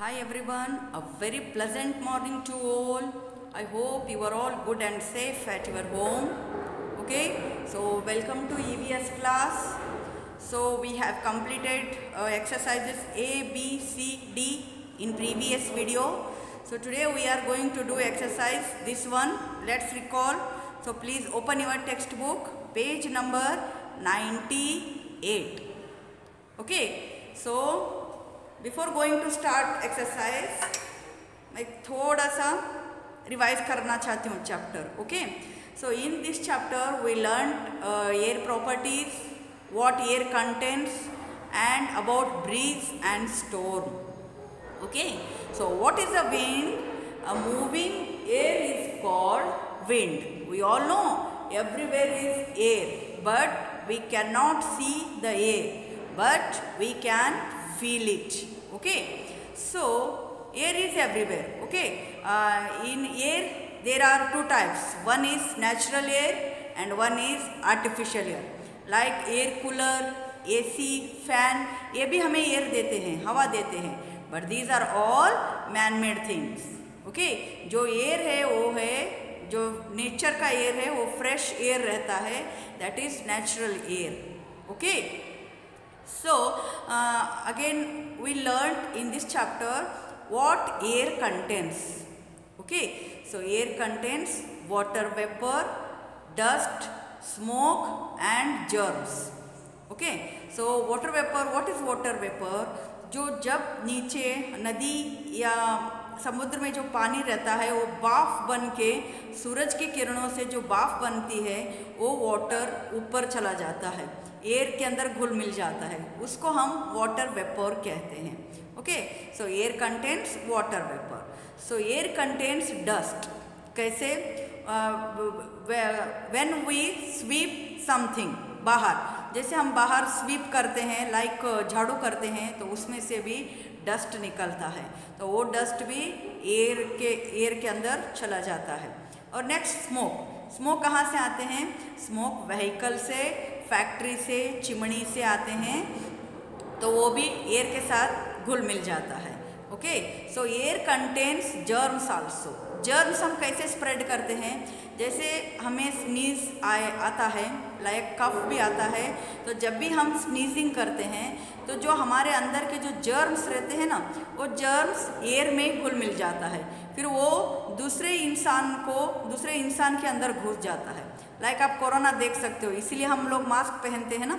Hi everyone, a very pleasant morning to all. I hope you are all good and safe at your home. Okay, so welcome to EVS class. So we have completed exercises A, B, C, D in previous video. So today we are going to do exercise this one. Let's recall. So please open your textbook, page number 98. Okay, so before going to start exercise मैं थोड़ा सा revise करना चाहती हूँ chapter. Okay, so in this chapter we learn air properties, what air contents and about breeze and storm. Okay, so what is a wind? A moving air is called wind. We all know everywhere is air but we can not see the air but we can feel it. Okay, so air is everywhere. Okay, in air there are two types. One is natural air and one is artificial air. Like air cooler, AC, fan, ये भी हमें air देते हैं, हवा देते हैं. But these are all man-made things. Okay, जो air है वो है, जो nature का air है वो fresh air रहता है. That is natural air. Okay. So again we learned in this chapter what air contains. Okay, so air contains water vapor, dust, smoke and germs. Okay, so water vapor, what is water vapor? जो जब नीचे नदी या समुद्र में जो पानी रहता है वो भाप बन के सूरज की किरणों से जो भाप बनती है वो वाटर ऊपर चला जाता है, एयर के अंदर घुल मिल जाता है, उसको हम वाटर वेपर कहते हैं. ओके, सो एयर कंटेन्स वाटर वेपर. सो एयर कंटेन्स डस्ट. कैसे? व्हेन वी स्वीप समथिंग, बाहर, जैसे हम बाहर स्वीप करते हैं, लाइक झाड़ू करते हैं, तो उसमें से भी डस्ट निकलता है, तो वो डस्ट भी एयर के अंदर चला जाता है. और नेक्स्ट स्मोक. स्मोक कहाँ से आते हैं? स्मोक व्हीकल से, फैक्ट्री से, चिमनी से आते हैं, तो वो भी एयर के साथ घुल मिल जाता है. ओके, सो air contains germs also. Germs हम कैसे स्प्रेड करते हैं? जैसे हमें स्नीज आता है, लाइक कफ भी आता है, तो जब भी हम स्नीजिंग करते हैं तो जो हमारे अंदर के जो जर्म्स रहते हैं ना, वो जर्म्स एयर में घुल मिल जाता है, फिर वो दूसरे इंसान के अंदर घुस जाता है. लाइक आप कोरोना देख सकते हो, इसीलिए हम लोग मास्क पहनते हैं ना.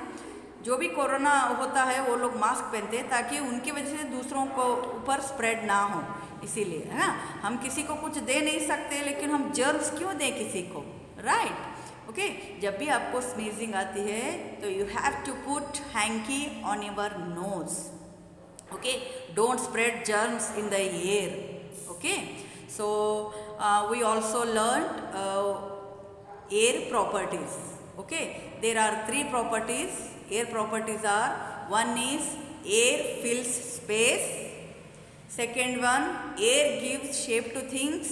जो भी कोरोना होता है वो लोग मास्क पहनते हैं ताकि उनकी वजह से दूसरों को ऊपर स्प्रेड ना हो, इसीलिए, है ना. हम किसी को कुछ दे नहीं सकते, लेकिन हम जर्म्स क्यों दें किसी को, राइट? ओके, जब भी आपको स्नीजिंग आती है तो you have to put hanky on your nose. Okay, don't spread germs in the air. Okay, so we also learn air properties. Okay, there are three properties. Air properties are, one is air fills space, second one air gives shape to things,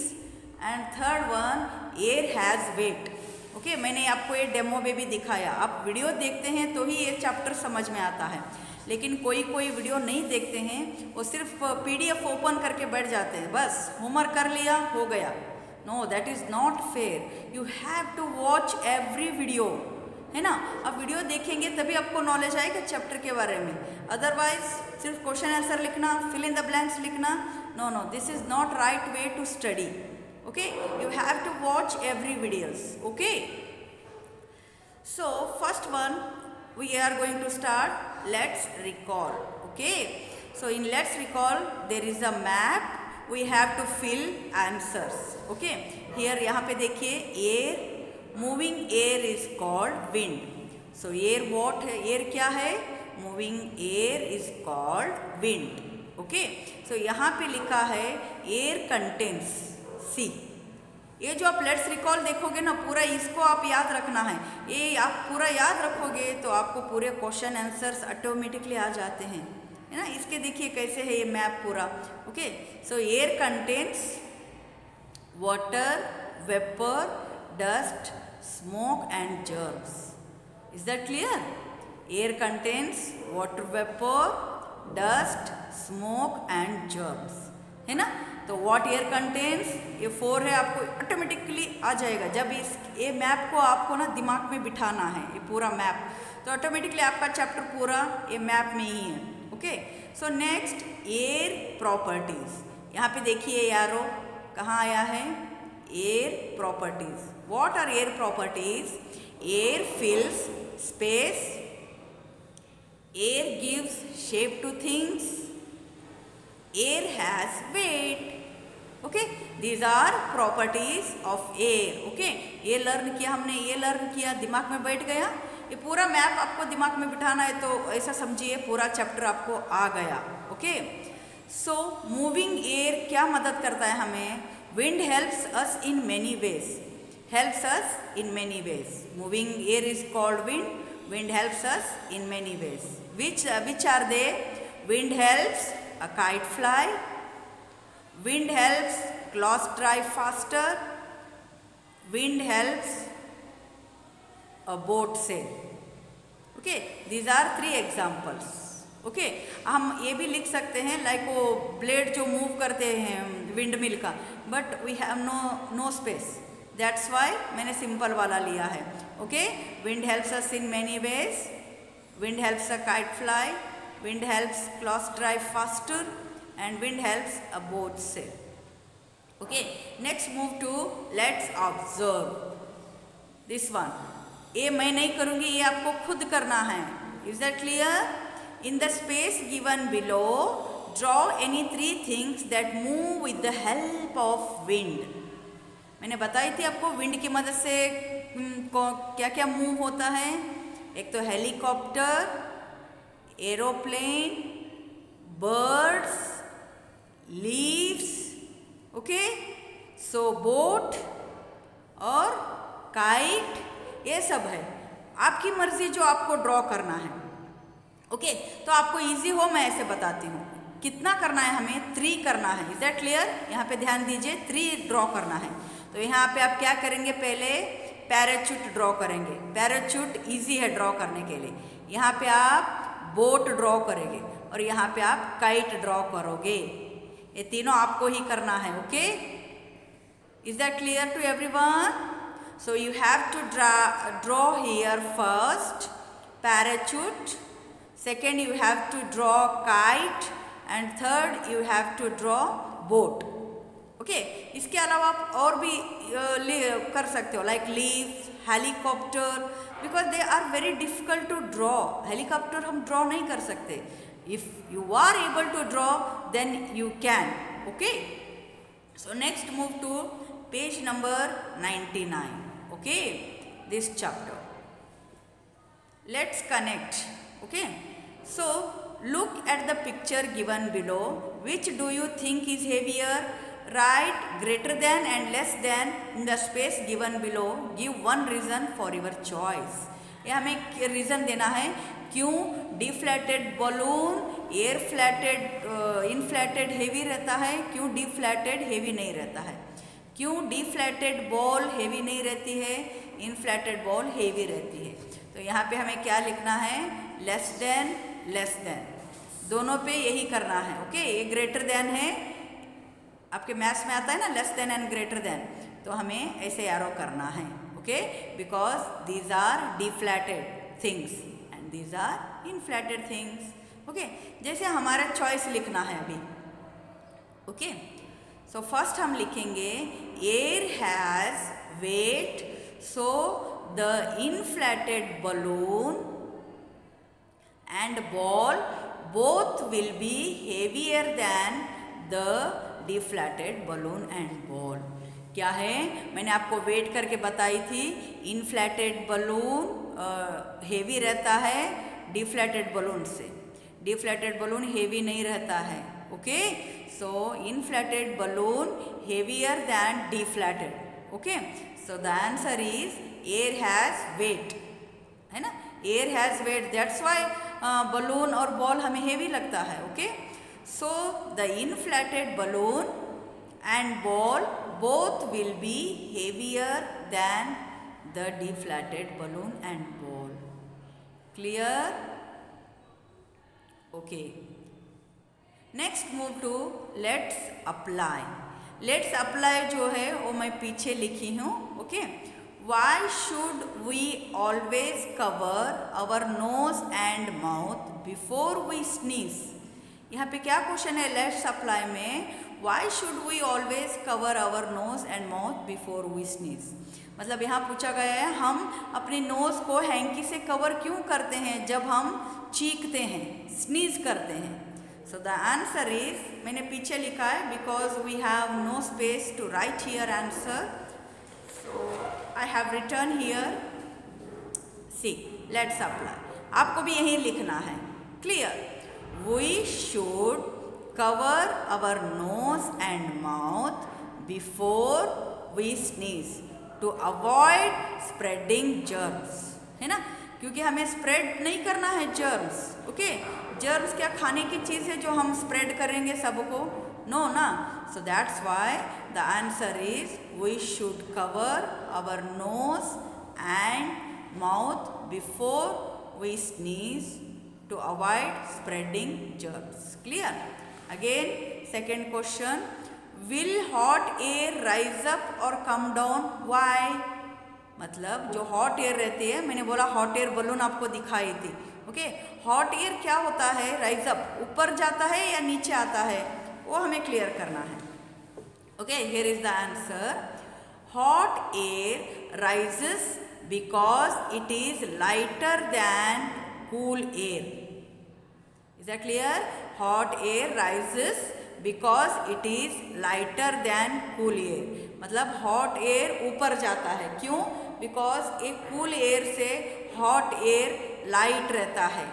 and third one air has weight. Okay, मैंने आपको ये demo में भी दिखाया. आप video देखते हैं तो ही ये चैप्टर समझ में आता है, लेकिन कोई वीडियो नहीं देखते हैं, वो सिर्फ PDF ओपन करके बैठ जाते हैं, बस होमवर्क कर लिया, हो गया. No, that is not fair. You have to watch every video, है ना. अब वीडियो देखेंगे तभी आपको नॉलेज आएगा चैप्टर के बारे में. अदरवाइज सिर्फ क्वेश्चन आंसर लिखना, फिल इन द ब्लैंक्स लिखना, no, this is not right way to study. Okay, you have to watch every videos. Okay, so first one we are going to start. Let's recall. Okay, so in let's recall there is a map. We have to fill answers. Okay, here यहाँ पे देखिए, air, moving air is called wind. So air what है? air क्या है? moving air is called wind. Okay, so यहाँ पे लिखा है air contains C. ये जो आप लेट्स रिकॉल देखोगे ना, पूरा इसको आप याद रखना है. ये आप पूरा याद रखोगे तो आपको पूरे क्वेश्चन आंसर्स ऑटोमेटिकली आ जाते हैं, है ना. इसके देखिए कैसे है ये मैप पूरा. Okay, so air contains water, vapour, dust, smoke and germs. Is that clear? Air contains water vapour, dust, smoke and germs, है ना। तो व्हाट एयर कंटेन्स, ये 4 है, आपको ऑटोमेटिकली आ जाएगा जब ये मैप को आपको ना दिमाग में बिठाना है, ये पूरा मैप, तो ऑटोमेटिकली आपका चैप्टर पूरा ये मैप में ही है। Okay, so next air properties. यहाँ पे देखिए यारो, कहाँ आया है, air properties. What are air properties? Air fills space, air gives shape to things, air has weight. Okay, these are properties of air. Okay, ये लर्न किया हमने, ये लर्न किया, दिमाग में बैठ गया। ये पूरा मैप आपको दिमाग में बिठाना है, तो ऐसा समझिए पूरा चैप्टर आपको आ गया। ओके, सो मूविंग एयर क्या मदद करता है हमें? Wind helps us in many ways, helps us in many ways. Moving air is called wind, wind helps us in many ways. Which are they? Wind helps a kite fly, wind helps clothes dry faster, wind helps a boat sail. Okay, these are 3 examples. Okay, हम ये भी लिख सकते हैं like वो blade जो move करते हैं विंड मिल का, but we have no space, that's why मैंने सिंपल वाला लिया है। Okay, wind helps us in many ways, wind helps a kite fly, wind helps clothes dry faster, and wind helps a boat sail. Okay, next move to let's observe this one. ये मैं नहीं करूँगी, ये आपको खुद करना है। Is that clear? In the space given below, draw any 3 things that move with the help of wind. मैंने बताई थी आपको विंड की मदद से क्या क्या मूव होता है। एक तो helicopter, aeroplane, birds, leaves, okay, so boat और काइट, ये सब है। आपकी मर्जी जो आपको ड्रॉ करना है। ओके, तो आपको इजी हो मैं ऐसे बताती हूँ। कितना करना है हमें? 3 करना है। Is that clear? यहाँ पे ध्यान दीजिए, 3 ड्रॉ करना है। तो यहाँ पे आप क्या करेंगे? पहले पैराचूट ड्रॉ करेंगे। पैराचूट इजी है ड्रॉ करने के लिए। यहाँ पे आप बोट ड्रॉ करेंगे और यहाँ पे आप काइट ड्रॉ करोगे। ये तीनों आपको ही करना है। Okay, is that clear to everyone? So you have to draw here first parachute, second you have to draw kite, and third you have to draw boat. Okay, इसके अलावा आप और भी कर सकते हो, like leaves, helicopter, because they are very difficult to draw. Helicopter हम draw नहीं कर सकते। If you are able to draw then you can. Okay, so next move to page number 99. Okay, this chapter let's connect. Okay, so look at the picture given below. Which do you think is heavier? Write greater than and less than in the space given below. Give one reason for your choice. ये हमें reason देना है क्यों डिफ्लैटेड balloon air flatted इनफ्लैटेड heavy रहता है, क्यों डिफ्लैटेड heavy नहीं रहता है, क्यों डिफ्लैटेड बॉल हेवी नहीं रहती है, इनफ्लैटेड बॉल हेवी रहती है। तो यहाँ पे हमें क्या लिखना है? लेस देन, दोनों पे यही करना है। ओके, ये ग्रेटर देन है, आपके मैथ्स में आता है ना less than and greater than, तो हमें ऐसे एरो करना है। Okay, because these are deflated things and these are inflated things. Okay, जैसे हमारा चॉइस लिखना है अभी। ओके, सो फर्स्ट हम लिखेंगे air has weight, so the inflated balloon and ball both will be heavier than the deflated balloon and ball. क्या है? मैंने आपको वेट करके बताई थी। इनफ्लैटेड बलून हेवी रहता है डिफ्लैटेड बलून से, डिफ्लैटेड बलून हेवी नहीं रहता है। Okay, so inflated balloon heavier than deflated. Okay, so the answer is air has weight, है ना, air has weight, that's why balloon और बॉल हमें हेवी लगता है। Okay, so the inflated balloon and ball both will be heavier than the deflated balloon and ball. Clear? Okay, next move to let's apply. Let's apply जो है वो मैं पीछे लिखी हूँ, okay. Why should we always cover our nose and mouth before we sneeze. यहाँ पे क्या क्वेश्चन है लेट्स अप्लाई में, why should we always cover our nose and mouth before we sneeze. मतलब यहाँ पूछा गया है हम अपने नोज को हैंकी से कवर क्यों करते हैं जब हम चीखते हैं, स्नीज करते हैं। सो द आंसर इज, मैंने पीछे लिखा है because we have no space to write here answer, so I have written here see let's apply. आपको भी यही लिखना है, clear. We should cover our nose and mouth before we sneeze to avoid spreading germs, है ना, क्योंकि हमें spread नहीं करना है जर्म्स, ओके। जर्म्स क्या खाने की चीज़ है जो हम स्प्रेड करेंगे सबको, नो ना। So that's why the answer is we should cover our nose and mouth before we sneeze to avoid spreading germs, clear। Again second question, will hot air rise up or come down, why। मतलब जो hot air रहती है, मैंने बोला hot air balloon आपको दिखाई थी, okay. Hot air क्या होता है, राइज अप, ऊपर जाता है या नीचे आता है, वो हमें क्लियर करना है, okay. Here is the answer, hot air rises because it is lighter then cool air, is that clear। hot air rises because it is lighter than cool air, मतलब hot air ऊपर जाता है, क्यों, because एक cool air से hot air light रहता है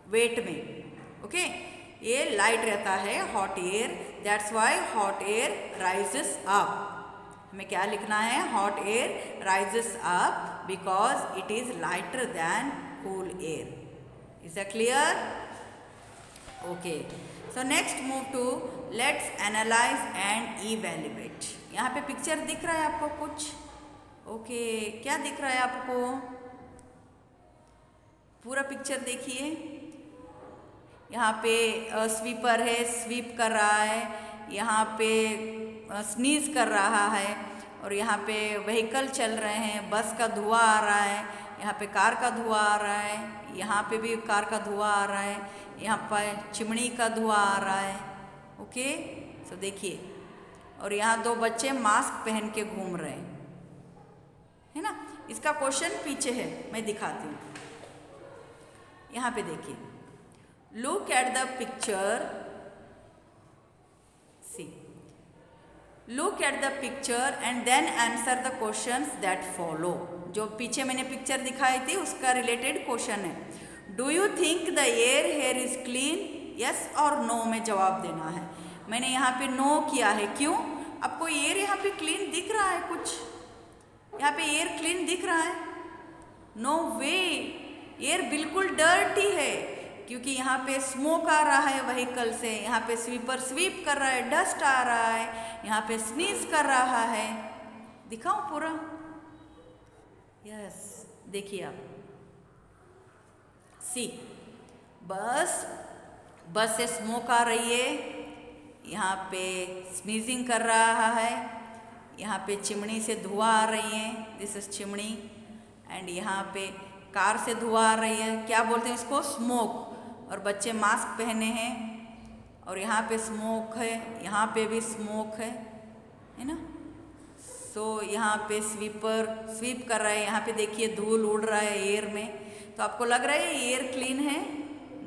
weight में, okay। ये light रहता है hot air, that's why hot air rises up। हमें क्या लिखना है, hot air rises up because it is lighter than cool air। Is that clear? Okay. So next move to let's analyze and evaluate। यहाँ पे picture दिख रहा है आपको कुछ, ओके। क्या दिख रहा है आपको, पूरा पिक्चर देखिए। यहाँ पे स्वीपर है, स्वीप कर रहा है, यहाँ पे स्नीज कर रहा है, और यहाँ पे व्हीकल चल रहे हैं, बस का धुआं आ रहा है, यहाँ पे कार का धुआं आ रहा है, यहाँ पे भी कार का धुआं आ रहा है, यहाँ पर चिमनी का धुआं आ रहा है, ओके। सो देखिए, और यहाँ दो बच्चे मास्क पहन के घूम रहे हैं, है ना। इसका क्वेश्चन पीछे है, मैं दिखाती हूँ। यहाँ पे देखिए, look at the picture, see, look at the picture and then answer the questions that follow. जो पीछे मैंने पिक्चर दिखाई थी उसका रिलेटेड क्वेश्चन है। Do you think the air here is clean, yes और नो में जवाब देना है। मैंने यहाँ पे नो किया है, क्यों, आपको एयर यहाँ पे क्लीन दिख रहा है, कुछ यहाँ पे एयर क्लीन दिख रहा है, नो वे, एयर बिल्कुल डर्टी है, क्योंकि यहाँ पे स्मोक आ रहा है व्हीकल से, यहाँ पे स्वीपर स्वीप कर रहा है, डस्ट आ रहा है, यहाँ पे स्नीज कर रहा है। दिखाऊं पूरा, यस, देखिए आप, सी, बस से स्मोक आ रही है, यहाँ पे स्नीजिंग कर रहा है, यहाँ पे चिमनी से धुआं आ रही है, दिस इज चिमनी, एंड यहाँ पे कार से धुआं आ रही है, क्या बोलते हैं इसको, स्मोक, और बच्चे मास्क पहने हैं, और यहाँ पे स्मोक है, यहाँ पे भी स्मोक है ना। सो यहाँ पे स्वीपर स्वीप कर रहा है, यहाँ पे देखिए धूल उड़ रहा है एयर में, तो आपको लग रहा है एयर क्लीन है,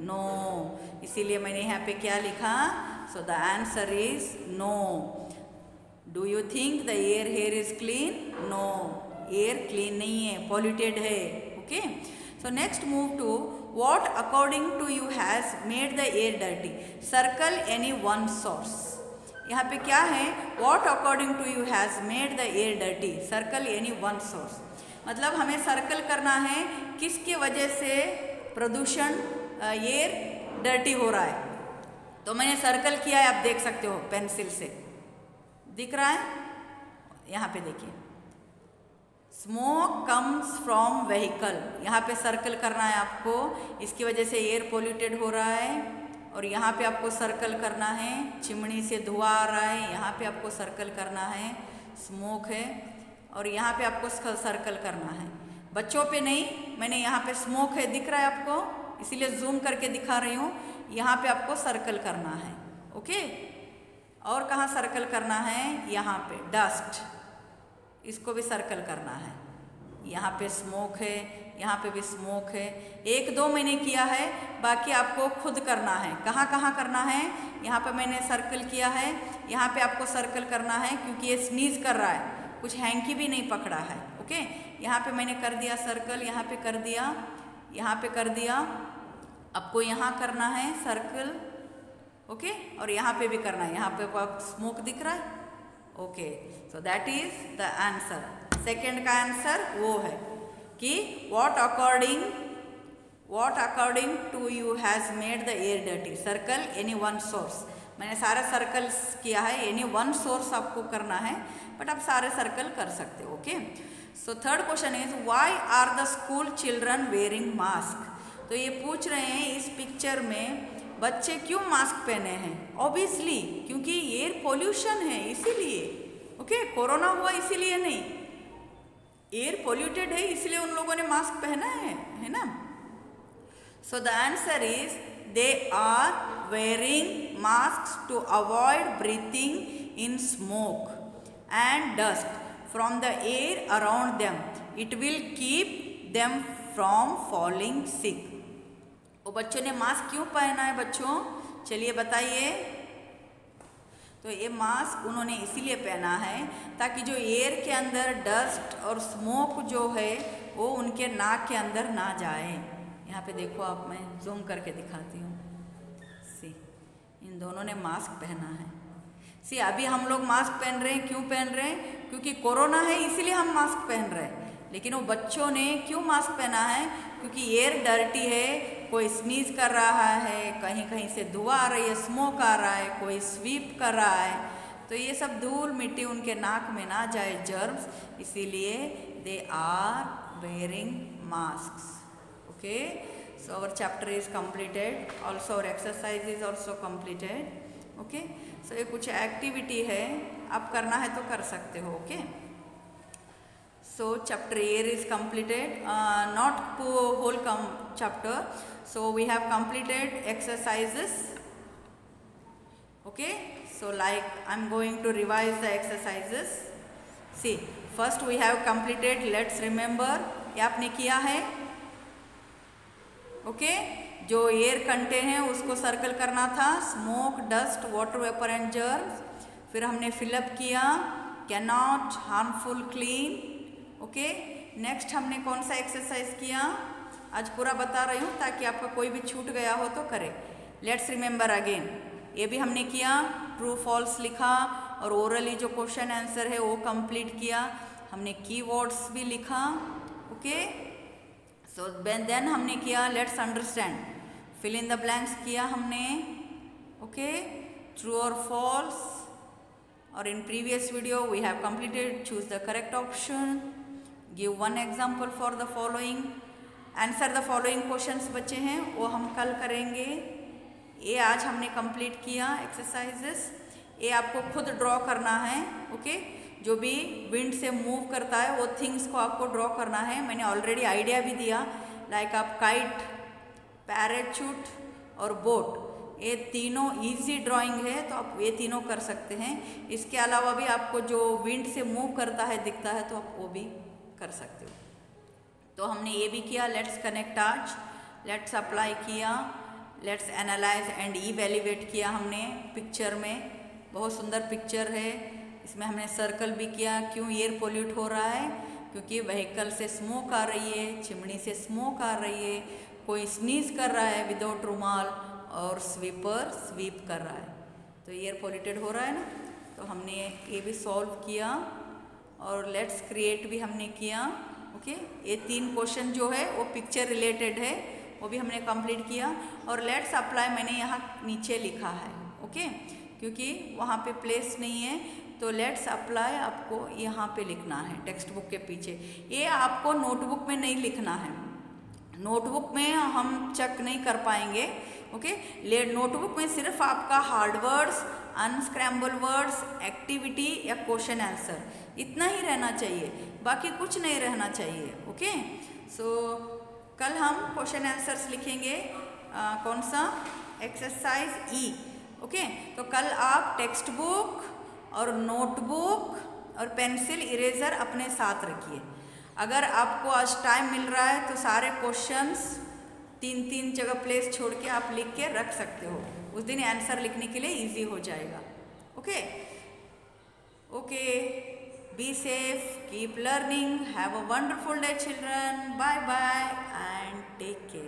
नो, इसीलिए मैंने यहाँ पे क्या लिखा, so the answer is no. Do you think the air here is clean, no, air clean नहीं है, पॉल्यूटेड है, okay. So next move to what according to you has made the air dirty, circle any one source. यहाँ पे क्या है, what according to you has made the air dirty, circle any one source, मतलब हमें circle करना है किसके वजह से प्रदूषण एयर डर्टी हो रहा है। तो मैंने सर्कल किया है, आप देख सकते हो पेंसिल से, दिख रहा है, यहाँ पे देखिए, स्मोक कम्स फ्रॉम व्हीकल, यहाँ पे सर्कल करना है आपको, इसकी वजह से एयर पोल्यूटेड हो रहा है, और यहाँ पे आपको सर्कल करना है, चिमनी से धुआं आ रहा है, यहाँ पे आपको सर्कल करना है, स्मोक है, और यहाँ पे आपको सर्कल करना है। बच्चों पे नहीं, मैंने यहाँ पे स्मोक है दिख रहा है आपको, इसीलिए जूम करके दिखा रही हूँ। यहाँ पे आपको सर्कल करना है, ओके। और कहाँ सर्कल करना है? यहाँ पे डस्ट, इसको भी सर्कल करना है। यहाँ पे स्मोक है, यहाँ पे भी स्मोक है। 1-2 मैंने किया है, बाकी आपको खुद करना है। कहाँ कहाँ करना है? यहाँ पे मैंने सर्कल किया है, यहाँ पे आपको सर्कल करना है, क्योंकि ये स्नीज कर रहा है, कुछ हैंकी भी नहीं पकड़ा है, ओके। यहाँ पे मैंने कर दिया सर्कल, यहाँ पे कर दिया, यहाँ पे कर दिया। आपको यहाँ करना है सर्कल, ओके, और यहाँ पे भी करना है। यहाँ पे स्मोक दिख रहा है, okay. So that is the answer. Second का आंसर वो है कि what according to you has made the air dirty? Circle any one source. मैंने सारे सर्कल किया है, एनी वन सोर्स आपको करना है, बट आप सारे सर्कल कर सकते हो, okay. So third question is why are the school children wearing mask? तो ये पूछ रहे हैं इस पिक्चर में बच्चे क्यों मास्क पहने हैं? ऑब्वियसली क्योंकि एयर पोल्यूशन है, इसीलिए, ओके। कोरोना हुआ इसीलिए नहीं, एयर पोल्यूटेड है इसलिए उन लोगों ने मास्क पहना है ना। So the answer is they are wearing mask to avoid breathing in smoke and dust from the air around them. It will keep them from falling sick. वो बच्चों ने मास्क क्यों पहना है बच्चों? चलिए बताइए। तो ये मास्क उन्होंने इसीलिए पहना है ताकि जो एयर के अंदर डस्ट और स्मोक जो है वो उनके नाक के अंदर ना जाए। यहाँ पे देखो आप, मैं जूम करके दिखाती हूँ। सी, इन दोनों ने मास्क पहना है। सी, अभी हम लोग मास्क पहन रहे हैं, क्यों पहन रहे हैं? क्योंकि कोरोना है इसीलिए हम मास्क पहन रहे हैं। लेकिन वो बच्चों ने क्यों मास्क पहना है? क्योंकि एयर डर्टी है, कोई स्नीज कर रहा है, कहीं कहीं से धुआं आ रही है, स्मोक आ रहा है, कोई स्वीप कर रहा है, तो ये सब धूल मिट्टी उनके नाक में ना जाए, जर्म्स, इसीलिए they are wearing masks, okay. So our chapter is completed, also our exercise is also completed, okay. सो ये कुछ एक्टिविटी है, आप करना है तो कर सकते हो, okay. So chapter air is completed, not whole chapter. So we have completed exercises. Okay. So like I'm going to revise the exercises. See, first we have completed. Let's remember. ये आपने किया है. Okay. जो air contain है उसको circle करना था. Smoke, dust, water vapour and germs. फिर हमने फिलअप किया. Cannot, harmful, clean. Okay, next हमने कौन सा एक्सरसाइज किया? आज पूरा बता रही हूँ ताकि आपका कोई भी छूट गया हो तो करे। लेट्स रिमेंबर अगेन, ये भी हमने किया, ट्रू फॉल्स लिखा और ओरली जो क्वेश्चन आंसर है वो कंप्लीट किया। हमने कीवर्ड्स भी लिखा, ओके। सो देन हमने किया let's understand, fill in the blanks किया हमने, ओके, ट्रू और फॉल्स। और in previous video we have completed choose the correct option, give one example for the following, answer the following questions बचे हैं वो हम कल करेंगे। ये आज हमने कंप्लीट किया एक्सरसाइजेस। ये आपको खुद ड्रॉ करना है, ओके। जो भी विंड से मूव करता है वो थिंग्स को आपको ड्रॉ करना है। मैंने ऑलरेडी आइडिया भी दिया, लाइक आप काइट, पैराचूट और बोट, ये तीनों इजी ड्राइंग है तो आप ये तीनों कर सकते हैं। इसके अलावा भी आपको जो विंड से मूव करता है दिखता है तो आप वो भी कर सकते हो। तो हमने ये भी किया, लेट्स कनेक्ट आज, लेट्स अप्लाई किया, लेट्स एनालाइज एंड इवैल्यूएट किया हमने पिक्चर में। बहुत सुंदर पिक्चर है, इसमें हमने सर्कल भी किया। क्यों एयर पोल्यूट हो रहा है? क्योंकि व्हीकल से स्मोक आ रही है, चिमनी से स्मोक आ रही है, कोई स्नीज कर रहा है विदाउट रुमाल और स्वीपर स्वीप कर रहा है, तो एयर पोल्यूटेड हो रहा है ना। तो हमने ये भी सॉल्व किया और लेट्स क्रिएट भी हमने किया, ओके। ये 3 क्वेश्चन जो है वो पिक्चर रिलेटेड है, वो भी हमने कंप्लीट किया। और लेट्स अप्लाई मैंने यहाँ नीचे लिखा है, ओके, क्योंकि वहाँ पे प्लेस नहीं है, तो लेट्स अप्लाई आपको यहाँ पे लिखना है टेक्स्ट बुक के पीछे। ये आपको नोटबुक में नहीं लिखना है, नोटबुक में हम चेक नहीं कर पाएंगे, ओके। ले नोटबुक में सिर्फ आपका hard words, unscramble words, activity या क्वेश्चन आंसर इतना ही रहना चाहिए, बाकी कुछ नहीं रहना चाहिए। ओके। सो कल हम क्वेश्चन आंसर्स लिखेंगे। कौन सा? एक्सरसाइज ई। ओके। तो कल आप टेक्स्ट बुक और नोटबुक और पेंसिल इरेजर अपने साथ रखिए। अगर आपको आज टाइम मिल रहा है तो सारे क्वेश्चंस 3-3 जगह प्लेस छोड़ के आप लिख के रख सकते हो, उस दिन आंसर लिखने के लिए इजी हो जाएगा। Okay okay, be safe, keep learning, have a wonderful day children, bye bye and take care.